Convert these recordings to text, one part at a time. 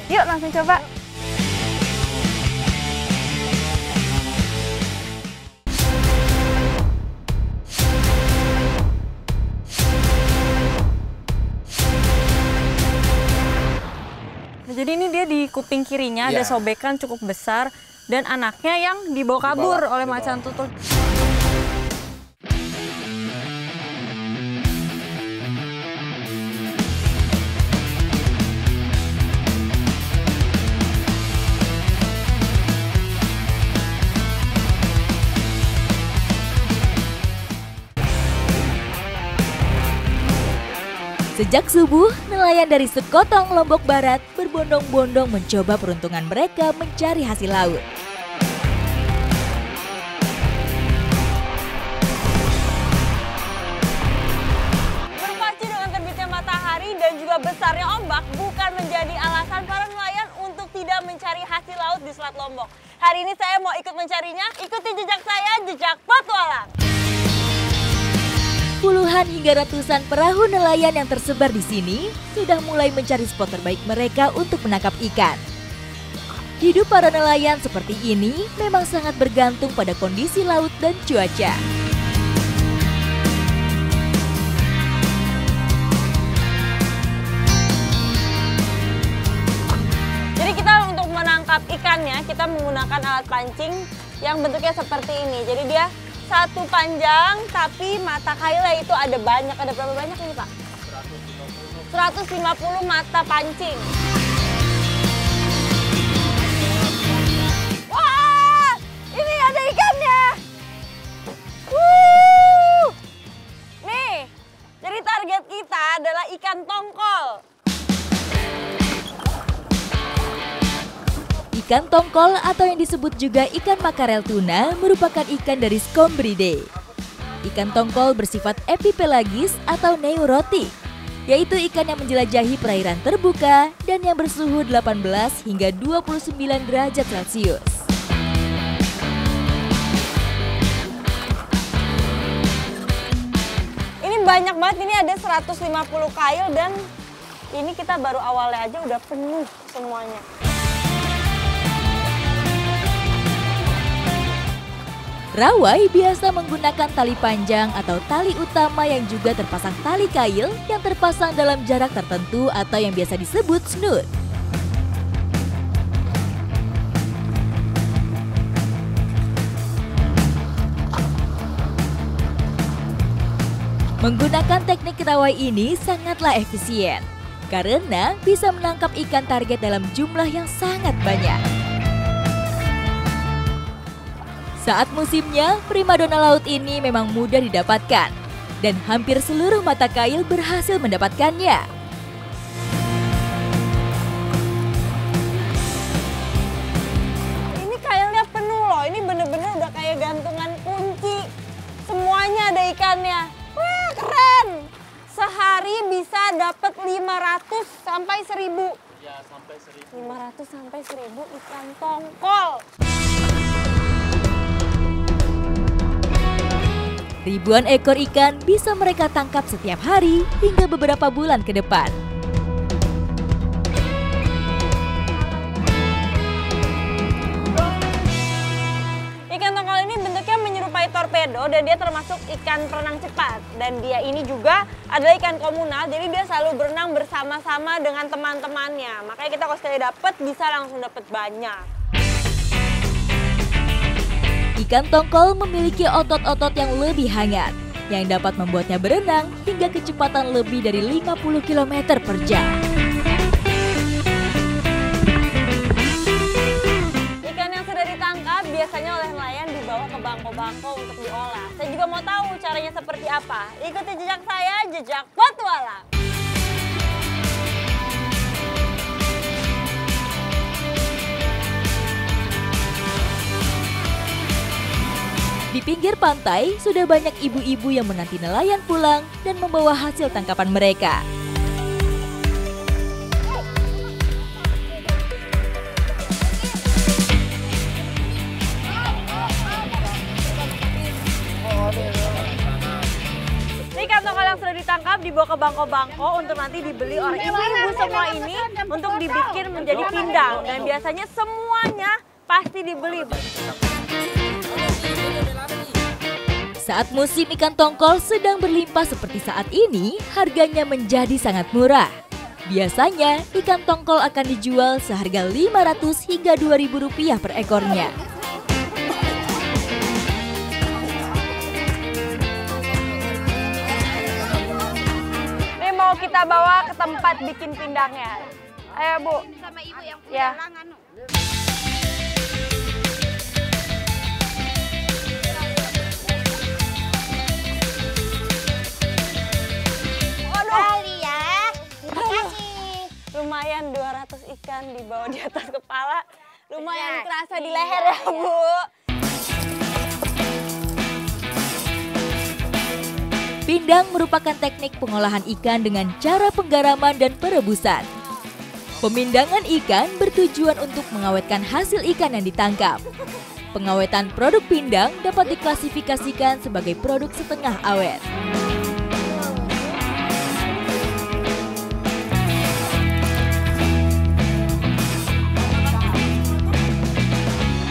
Yuk langsung coba. Nah, jadi ini dia di kuping kirinya ada sobekan cukup besar dan anaknya yang dibawa kabur oleh macan tutul. Sejak subuh, nelayan dari Sekotong, Lombok Barat berbondong-bondong mencoba peruntungan mereka mencari hasil laut. Berpacu dengan terbitnya matahari dan juga besarnya ombak bukan menjadi alasan para nelayan untuk tidak mencari hasil laut di Selat Lombok. Hari ini saya mau ikut mencarinya, ikuti jejak saya, jejak petualang. Puluhan hingga ratusan perahu nelayan yang tersebar di sini sudah mulai mencari spot terbaik mereka untuk menangkap ikan. Hidup para nelayan seperti ini memang sangat bergantung pada kondisi laut dan cuaca. Jadi kita untuk menangkap ikannya, kita menggunakan alat pancing yang bentuknya seperti ini. Jadi dia satu panjang, tapi mata kailnya itu ada banyak. Ada berapa banyak ini, Pak? 150 mata pancing. Wah, ini ada ikannya. Nih, jadi target kita adalah ikan tongkol. Ikan tongkol atau yang disebut juga ikan makarel tuna merupakan ikan dari Scomberidae. Ikan tongkol bersifat epipelagis atau neurotik, yaitu ikan yang menjelajahi perairan terbuka dan yang bersuhu 18 hingga 29 derajat Celcius. Ini banyak banget, ini ada 150 kail dan ini kita baru awalnya aja udah penuh semuanya. Rawai biasa menggunakan tali panjang atau tali utama yang juga terpasang tali kail yang terpasang dalam jarak tertentu atau yang biasa disebut snoot. Menggunakan teknik rawai ini sangatlah efisien karena bisa menangkap ikan target dalam jumlah yang sangat banyak. Saat musimnya, primadona laut ini memang mudah didapatkan dan hampir seluruh mata kail berhasil mendapatkannya. Ini kailnya penuh loh, ini bener-bener udah kayak gantungan kunci. Semuanya ada ikannya. Wah, keren! Sehari bisa dapat 500 sampai 1000. Ya, sampai 1000. 500 sampai 1000 ikan tongkol. Ribuan ekor ikan bisa mereka tangkap setiap hari hingga beberapa bulan ke depan. Ikan tongkol ini bentuknya menyerupai torpedo dan dia termasuk ikan perenang cepat. Dan dia ini juga adalah ikan komunal, jadi dia selalu berenang bersama-sama dengan teman-temannya. Makanya kita kalau sekali dapat bisa langsung dapat banyak. Ikan tongkol memiliki otot-otot yang lebih hangat, yang dapat membuatnya berenang hingga kecepatan lebih dari 50 km per jam. Ikan yang sudah ditangkap biasanya oleh nelayan dibawa ke bangko-bangko untuk diolah. Saya juga mau tahu caranya seperti apa. Ikuti jejak saya, jejak petualang. Di pinggir pantai, sudah banyak ibu-ibu yang menanti nelayan pulang dan membawa hasil tangkapan mereka. Ikan tongkol yang sudah ditangkap siap dibawa ke bangko-bangko untuk nanti dibeli oleh ibu-ibu semua ini untuk dibikin menjadi pindang. Dan biasanya semuanya pasti dibeli. Saat musim ikan tongkol sedang berlimpah seperti saat ini, harganya menjadi sangat murah. Biasanya ikan tongkol akan dijual seharga Rp500 hingga Rp2.000 per ekornya. Ini mau kita bawa ke tempat bikin pindangnya. Ayo Bu. Sama ibu yang punya langan. Lumayan 200 ikan dibawa di atas kepala. Lumayan kerasa di leher ya Bu. Pindang merupakan teknik pengolahan ikan dengan cara penggaraman dan perebusan. Pemindangan ikan bertujuan untuk mengawetkan hasil ikan yang ditangkap. Pengawetan produk pindang dapat diklasifikasikan sebagai produk setengah awet.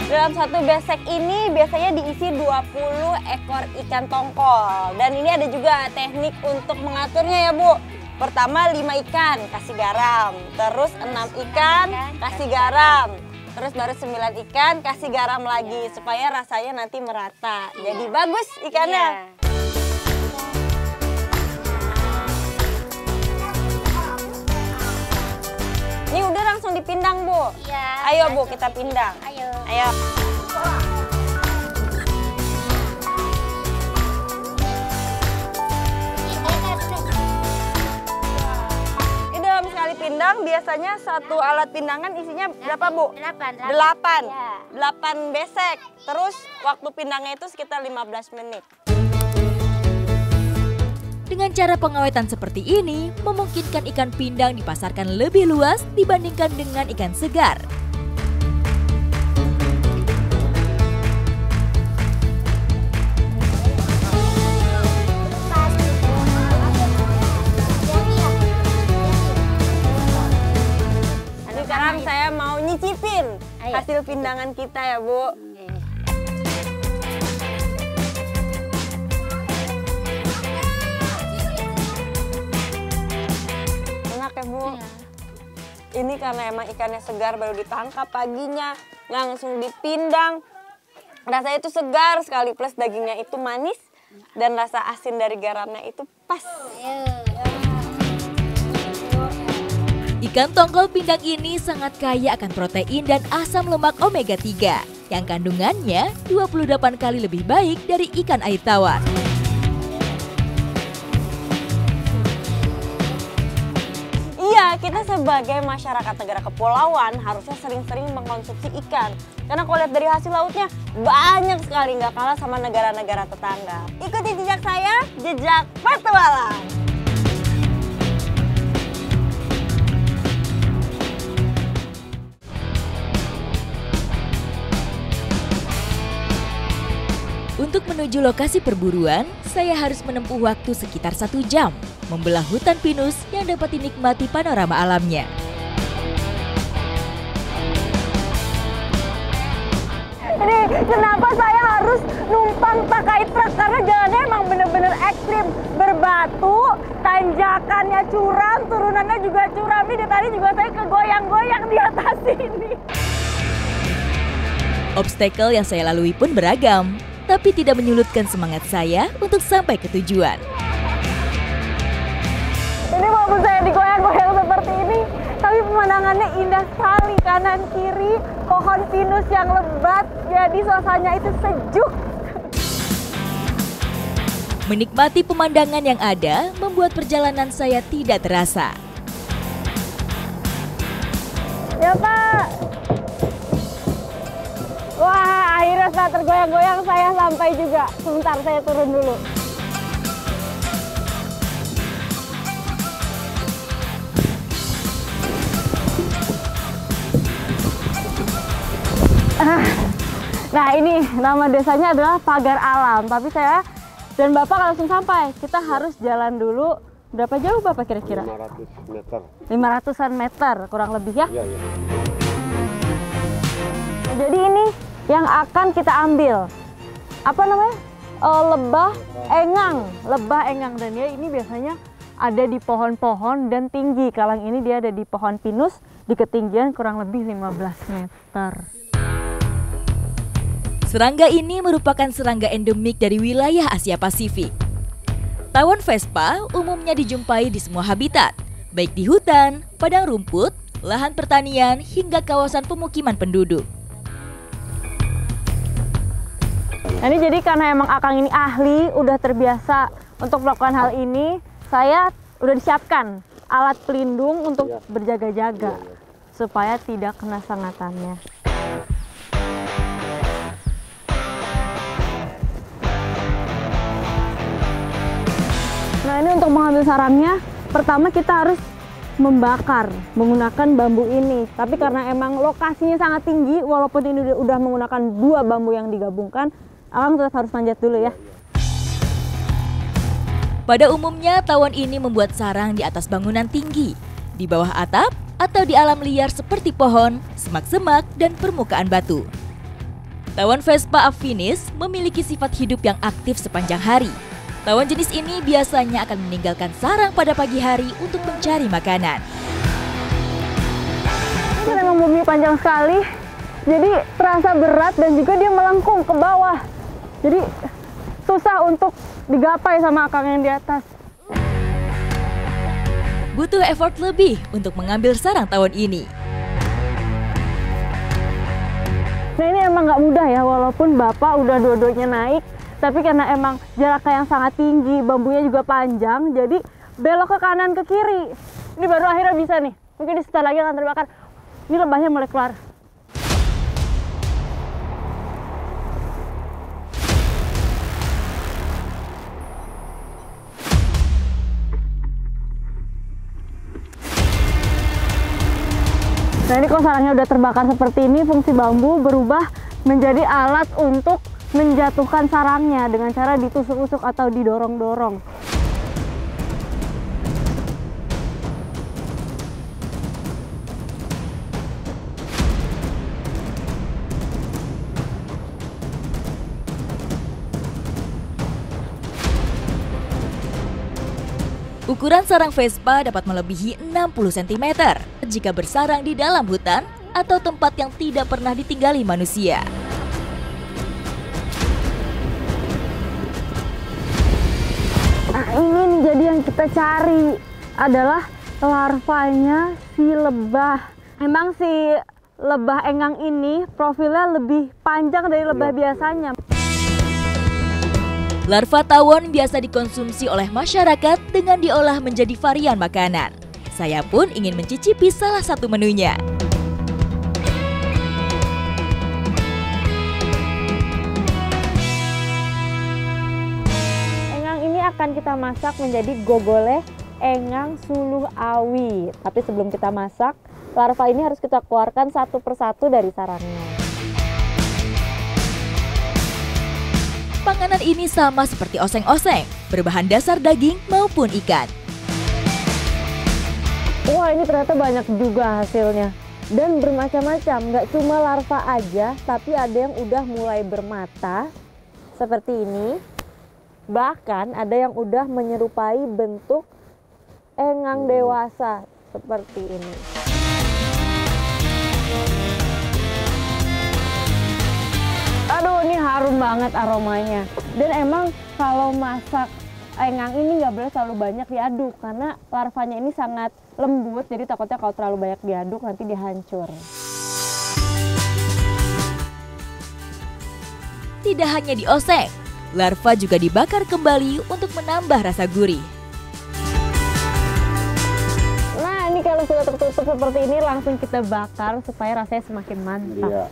Dalam satu besek ini biasanya diisi 20 ekor ikan tongkol. Dan ini ada juga teknik untuk mengaturnya ya Bu. Pertama 5 ikan kasih garam, terus 6 ikan kasih garam, terus baru 9 ikan kasih garam lagi supaya rasanya nanti merata. Jadi bagus ikannya. Ini udah langsung dipindang Bu. Iya. Ayo Bu kita pindang. Ayo. Ayo. Ini dalam sekali pindang biasanya satu alat pindangan isinya berapa Bu? 8. 8 besek. Terus waktu pindangnya itu sekitar 15 menit. Dengan cara pengawetan seperti ini, memungkinkan ikan pindang dipasarkan lebih luas dibandingkan dengan ikan segar. Sekarang saya mau nyicipin hasil pindangan kita ya Bu. Enak ya Bu. Ini karena emang ikannya segar baru ditangkap paginya, langsung dipindang. Rasanya itu segar sekali plus dagingnya itu manis dan rasa asin dari garamnya itu pas. Ikan tongkol pindang ini sangat kaya akan protein dan asam lemak omega 3 yang kandungannya 28 kali lebih baik dari ikan air tawar. Iya, kita sebagai masyarakat negara kepulauan harusnya sering-sering mengkonsumsi ikan. Karena kalau lihat dari hasil lautnya banyak sekali, nggak kalah sama negara-negara tetangga. Ikuti jejak saya, jejak petualang. Untuk menuju lokasi perburuan, saya harus menempuh waktu sekitar 1 jam, membelah hutan pinus yang dapat dinikmati panorama alamnya. Ini kenapa saya harus numpang pakai truk, karena jalannya emang bener-bener ekstrim. Berbatu, tanjakannya curam, turunannya juga curam. Ini tadi juga saya kegoyang-goyang di atas ini. Obstacle yang saya lalui pun beragam, tapi tidak menyurutkan semangat saya untuk sampai ke tujuan. Ini walaupun saya digoyang-goyang seperti ini, tapi pemandangannya indah sekali. Kanan kiri pohon pinus yang lebat, jadi suasananya itu sejuk. Menikmati pemandangan yang ada membuat perjalanan saya tidak terasa. Ya Pak. Wah, akhirnya setelah tergoyang-goyang saya sampai juga. Sebentar, saya turun dulu. Nah, ini nama desanya adalah Pagar Alam. Tapi saya dan Bapak langsung sampai. Kita harus jalan dulu Berapa jauh Bapak kira-kira? 500 meter. 500-an meter kurang lebih ya? Iya, iya. Jadi ini yang akan kita ambil. Apa namanya? Lebah engang. Dan ya ini biasanya ada di pohon-pohon dan tinggi. Kalau yang ini dia ada di pohon pinus di ketinggian kurang lebih 15 meter. Serangga ini merupakan serangga endemik dari wilayah Asia Pasifik. Tawon Vespa umumnya dijumpai di semua habitat, baik di hutan, padang rumput, lahan pertanian, hingga kawasan pemukiman penduduk. Nah, ini jadi karena emang Akang ini ahli, udah terbiasa untuk melakukan hal ini, saya udah disiapkan alat pelindung untuk berjaga-jaga supaya tidak kena sangatannya. Nah, ini untuk mengambil sarangnya, pertama kita harus membakar menggunakan bambu ini. Tapi karena emang lokasinya sangat tinggi, walaupun ini udah menggunakan 2 bambu yang digabungkan, Akang tetap harus manjat dulu ya. Pada umumnya, tawon ini membuat sarang di atas bangunan tinggi, di bawah atap, atau di alam liar seperti pohon, semak-semak, dan permukaan batu. Tawon Vespa affinis memiliki sifat hidup yang aktif sepanjang hari. Tawon jenis ini biasanya akan meninggalkan sarang pada pagi hari untuk mencari makanan. Ini memang bumi panjang sekali, jadi terasa berat dan juga dia melengkung ke bawah. Jadi susah untuk digapai sama Akang yang di atas. Butuh effort lebih untuk mengambil sarang tawon ini. Nah, ini emang nggak mudah ya, walaupun Bapak udah dua-duanya naik, tapi karena emang jaraknya yang sangat tinggi, bambunya juga panjang, jadi belok ke kanan ke kiri. Ini baru akhirnya bisa nih. Mungkin sebentar lagi akan terbakar. Ini lebahnya mulai keluar. Nah, ini kalau sarangnya udah terbakar seperti ini, fungsi bambu berubah menjadi alat untuk menjatuhkan sarangnya dengan cara ditusuk-tusuk atau didorong-dorong. Ukuran sarang Vespa dapat melebihi 60 cm jika bersarang di dalam hutan atau tempat yang tidak pernah ditinggali manusia. Nah, ini nih jadi yang kita cari adalah larvanya si lebah. Emang si lebah engang ini profilnya lebih panjang dari lebah biasanya. Larva tawon biasa dikonsumsi oleh masyarakat dengan diolah menjadi varian makanan. Saya pun ingin mencicipi salah satu menunya. Engang ini akan kita masak menjadi gogoleh engang suluh awi. Tapi sebelum kita masak, larva ini harus kita keluarkan satu persatu dari sarangnya. Panganan ini sama seperti oseng-oseng, berbahan dasar daging maupun ikan. Wah, ini ternyata banyak juga hasilnya. Dan bermacam-macam, nggak cuma larva aja, tapi ada yang udah mulai bermata, seperti ini. Bahkan ada yang udah menyerupai bentuk engang dewasa, seperti ini. Aduh, ini harum banget aromanya. Dan emang kalau masak engang ini nggak boleh terlalu banyak diaduk karena larvanya ini sangat lembut, jadi takutnya kalau terlalu banyak diaduk nanti dia hancur. Tidak hanya dioseng, larva juga dibakar kembali untuk menambah rasa gurih. Nah, ini kalau sudah tertutup seperti ini langsung kita bakar supaya rasanya semakin mantap. Iya.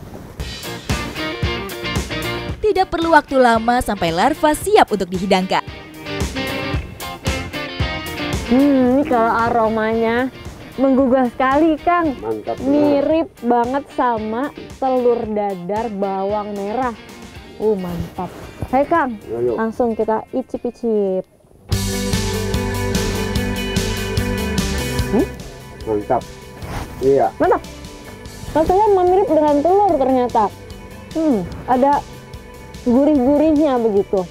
Tidak perlu waktu lama sampai larva siap untuk dihidangkan. Ini kalau aromanya menggugah sekali, Kang. Mantap. Mirip banget sama telur dadar bawang merah. Mantap. Hai, Kang. Ayo. Langsung kita icip-icip. Mantap. Iya. Mantap. Rasanya mirip dengan telur ternyata. Ada gurih-gurihnya begitu.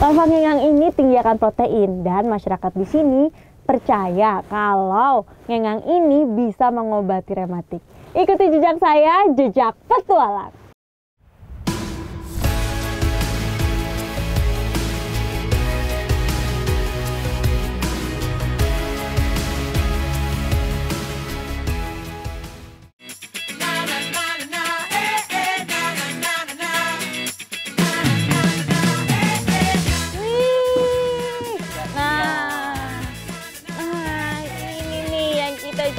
Lava ngengang ini tinggi akan protein dan masyarakat di sini percaya kalau ngengang ini bisa mengobati rematik. Ikuti jejak saya, jejak petualang.